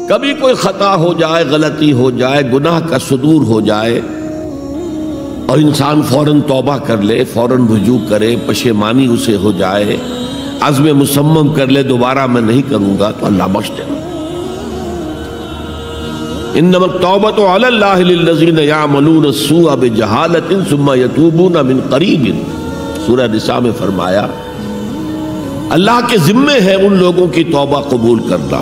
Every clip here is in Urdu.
کبھی کوئی خطا ہو جائے، غلطی ہو جائے، گناہ کا صدور ہو جائے اور انسان فوراً توبہ کر لے، فوراً رجوع کرے، پشیمانی اسے ہو جائے، عزم مصمم کر لے دوبارہ میں نہیں کروں گا، تو اللہ بخش دے گا۔ انما التوبۃ علی اللہ للذین یعملون السوء بجہالۃ ثم یتوبون من قریب، سورہ نساء میں فرمایا اللہ کے ذمے ہے ان لوگوں کی توبہ قبول کرنا۔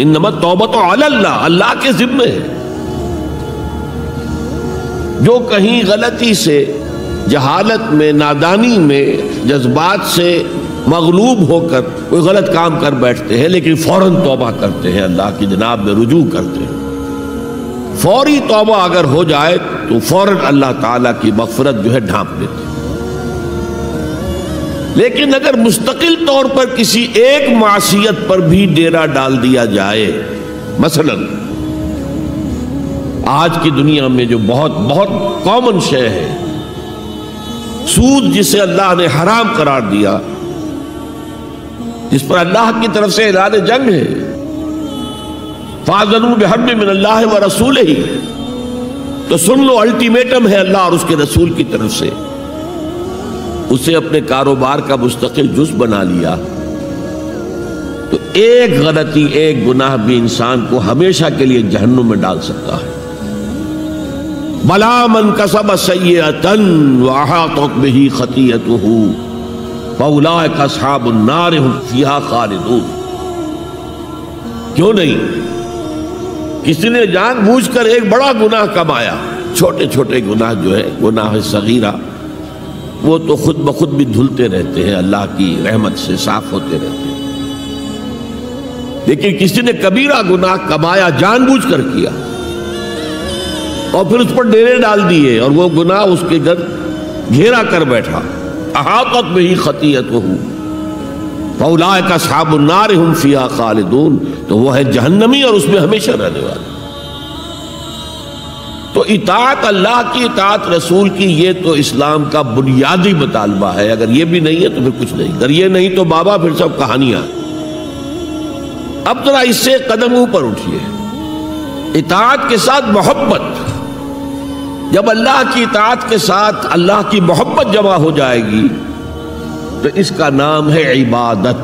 انما التوبۃ علی اللہ، اللہ کے ذمے ہے۔ جو کہیں غلطی سے، جہالت میں، نادانی میں، جذبات سے مغلوب ہو کر کوئی غلط کام کر بیٹھتے ہیں لیکن فوراً توبہ کرتے ہیں، اللہ کی جناب میں رجوع کرتے ہیں، فوری توبہ اگر ہو جائے تو فوراً اللہ تعالیٰ کی مغفرت جو ہے ڈھانپ لیتے ہیں۔ لیکن اگر مستقل طور پر کسی ایک معصیت پر بھی ڈیرا ڈال دیا جائے، مثلا آج کی دنیا میں جو بہت بہت کامن شے ہے سود، جسے اللہ نے حرام قرار دیا، جس پر اللہ کی طرف سے اعلان جنگ ہے، فَأَذَنُوا بِحَرْبٍ مِّنَ اللَّهِ وَرَسُولِهِ، تو سن لو، الٹیمیٹم ہے اللہ اور اس کے رسول کی طرف سے۔ اسے اپنے کاروبار کا مستقل جز بنا لیا تو ایک غلطی، ایک گناہ بھی انسان کو ہمیشہ کے لیے جہنم میں ڈال سکتا ہے۔ بَلَا مَنْ كَسَبَ سَيِّئَةً وَأَحَاطَتْ بِهِ خَطِيئَتُهُ فَأُولَٰئِكَ أَصْحَابُ النَّارِ هُمْ فِيهَا خَالِدُونَ۔ کیوں نہیں؟ کسی نے جان بوجھ کر ایک بڑا گناہ کمایا، چھوٹے چھوٹے گناہ جو ہے، گناہ صغیرہ، وہ تو خود بخود بھی دھلتے رہتے ہیں، اللہ کی رحمت سے صاف ہوتے رہتے ہیں۔ لیکن کسی نے کبیرہ گناہ کمایا، جان بوجھ کر کیا، اور پھر اس پر ڈیرے ڈال دیے اور وہ گناہ اس کے گرد گھیرا کر بیٹھا، احاطت بہ خطیئتہ فاولئک اصحاب النار ہم فیہا خالدون، تو وہ ہے جہنمی اور اس میں ہمیشہ رہنے والا۔ تو اطاعت اللہ کی، اطاعت رسول کی، یہ تو اسلام کا بنیادی مطالبہ ہے۔ اگر یہ بھی نہیں ہے تو پھر کچھ نہیں، اگر یہ نہیں تو بابا پھر سب کہانیاں۔ اب ذرا اس سے قدم اوپر اٹھیے، اطاعت کے ساتھ محبت۔ جب اللہ کی اطاعت کے ساتھ اللہ کی محبت جمع ہو جائے گی تو اس کا نام ہے عبادت۔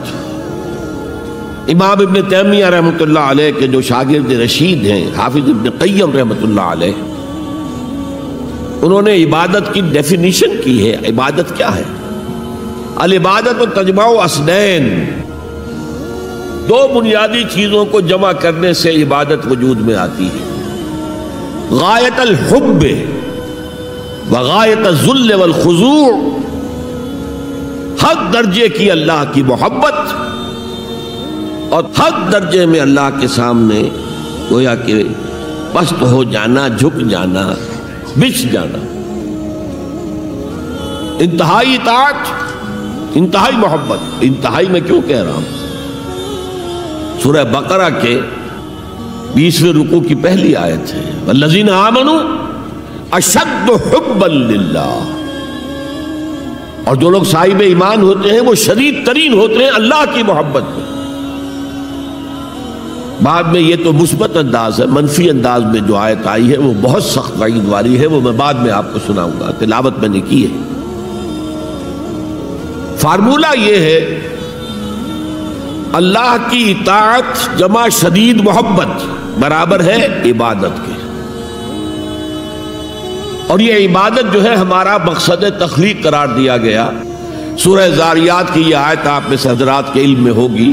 امام ابن تیمیہ رحمۃ اللہ علیہ کے جو شاگرد رشید ہیں، حافظ ابن قیم رحمۃ اللہ علیہ، انہوں نے عبادت کی ڈیفینیشن کی ہے۔ عبادت کیا ہے؟ العبادت تجمع اصلین، دو بنیادی چیزوں کو جمع کرنے سے عبادت وجود میں آتی ہے، غایت الحب وغایت الذل والخضوع، حد درجے کی اللہ کی محبت اور حد درجے میں اللہ کے سامنے گویا کہ پست ہو جانا، جھک جانا، بچھ جانا، انتہائی اطاعت، انتہائی محبت۔ انتہائی میں کیوں کہہ رہا ہوں؟ سورہ بقرہ کے 20ویں رکوع کی پہلی آیت ہے، والذین آمنوا اشد حبا للہ، اور جو لوگ صاحب ایمان ہوتے ہیں وہ شدید ترین ہوتے ہیں اللہ کی محبت میں۔ بعد میں یہ تو مثبت انداز ہے، منفی انداز میں جو آیت آئی ہے وہ بہت سخت وعید والی ہے، وہ میں بعد میں آپ کو سناؤں گا، تلاوت میں نے کی ہے۔ فارمولہ یہ ہے، اللہ کی اطاعت جمع شدید محبت برابر ہے عبادت کے، اور یہ عبادت جو ہے ہمارا مقصد تخلیق قرار دیا گیا۔ سورہ زاریات کی یہ آیت آپ میں سے حضرات کے علم میں ہوگی،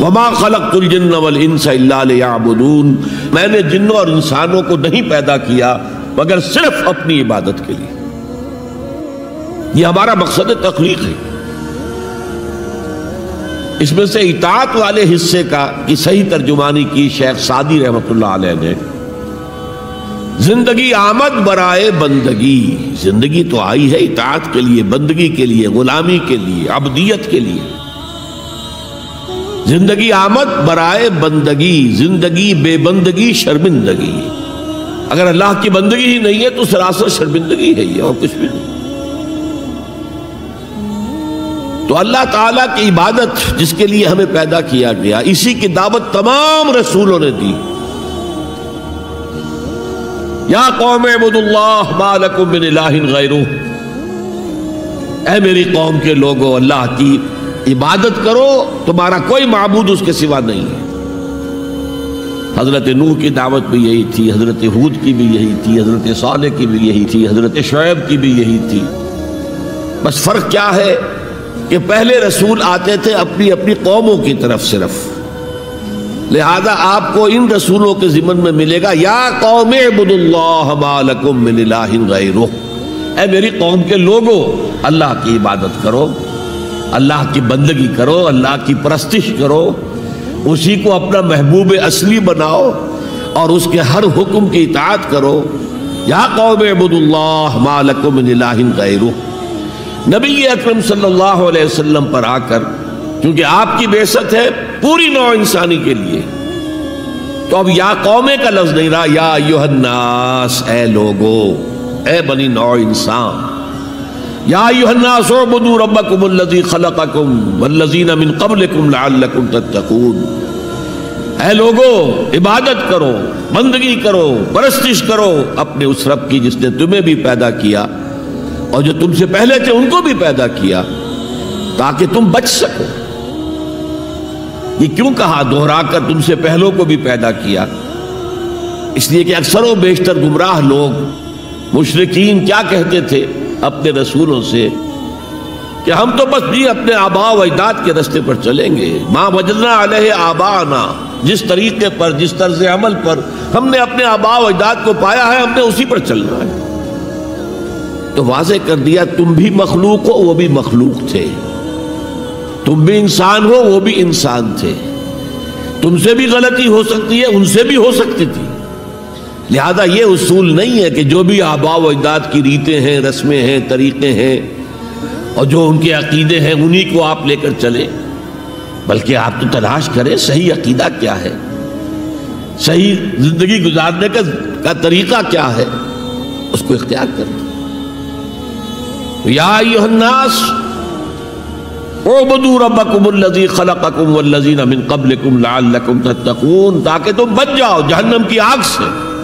وَمَا خَلَقْتُ الْجِنَّ وَالْإِنسَ إِلَّا لِيَعْبُدُونَ، میں نے جنوں اور انسانوں کو نہیں پیدا کیا مگر صرف اپنی عبادت کے لیے۔ یہ ہمارا مقصد تخلیق ہے۔ اس میں سے اطاعت والے حصے کی صحیح ترجمانی کی شیخ سعدی رحمۃ اللہ علیہ نے، زندگی آمد برائے بندگی، زندگی تو آئی ہے اطاعت کے لیے، بندگی کے لیے، غلامی کے لیے، عبدیت کے لیے۔ زندگی آمد برائے بندگی، زندگی بے بندگی شرمندگی۔ اگر اللہ کی بندگی ہی نہیں ہے تو سراسر شرمندگی ہے یہ، اور کچھ بھی نہیں۔ تو اللہ تعالیٰ کی عبادت جس کے لیے ہمیں پیدا کیا گیا، اسی کی دعوت تمام رسولوں نے دی۔ یا قوم اعبدوا اللہ ما لکم من الہ غیرہ، اے میری قوم کے لوگوں، اللہ کی عبادت کرو، تمہارا کوئی معبود اس کے سوا نہیں ہے۔ حضرت نوح کی دعوت بھی یہی تھی، حضرت ہود کی بھی یہی تھی، حضرت صالح کی بھی یہی تھی، حضرت شعیب کی بھی یہی تھی۔ بس فرق کیا ہے کہ پہلے رسول آتے تھے اپنی اپنی قوموں کی طرف صرف، لہذا آپ کو ان رسولوں کے ضمن میں ملے گا یا قوم اعبدوا اللہ ما لکم من الہ غیرہ، اے میری قوم کے لوگوں اللہ کی عبادت کرو، اللہ کی بندگی کرو، اللہ کی پرستش کرو، اسی کو اپنا محبوب اصلی بناؤ اور اس کے ہر حکم کی اطاعت کرو۔ یا قوم اعبدوا اللہ ما لکم من الہ غیرہ۔ نبی اکرم صلی اللہ علیہ وسلم پر آ کر، کیونکہ آپ کی بعثت ہے پوری نوع انسانی کے لیے، تو اب یا قومے کا لفظ نہیں رہا، یا ایھا الناس، اے لوگو، اے بنی نوع انسان۔ یا ایھا الناس اعبدوا ربکم الذی خلقکم والذین من قبلکم لعلکم تتقون، اے لوگو عبادت کرو، بندگی کرو، پرستش کرو اپنے اس رب کی جس نے تمہیں بھی پیدا کیا اور جو تم سے پہلے تھے ان کو بھی پیدا کیا تاکہ تم بچ سکو۔ یہ کیوں کہا دوہرا کر تم سے پہلوں کو بھی پیدا کیا؟ اس لیے کہ اکثر و بیشتر گمراہ لوگ مشرکین کیا کہتے تھے اپنے رسولوں سے کہ ہم تو بس بھی اپنے آباء و اجداد کے راستے پر چلیں گے، ما وجدنا علیہ آباءنا، جس طریقے پر، جس طرز عمل پر ہم نے اپنے آباء و اجداد کو پایا ہے ہم نے اسی پر چلنا ہے۔ تو واضح کر دیا تم بھی مخلوق ہو، وہ بھی مخلوق تھے، تم بھی انسان ہو، وہ بھی انسان تھے، تم سے بھی غلطی ہو سکتی ہے، ان سے بھی ہو سکتی تھی، لہذا یہ اصول نہیں ہے کہ جو بھی آباء و اجداد کی ریتیں ہیں، رسمیں ہیں، طریقے ہیں اور جو ان کے عقیدے ہیں انہی کو آپ لے کر چلیں، بلکہ آپ تو تلاش کریں صحیح عقیدہ کیا ہے، صحیح زندگی گزارنے کا طریقہ کیا ہے، اس کو اختیار کریں۔ یا ایھا الناس اعبدوا ربکم الذی خلقکم والذین من قبلکم لعلکم تتقون، تاکہ تم بچ جاؤ جہنم کی آگ سے۔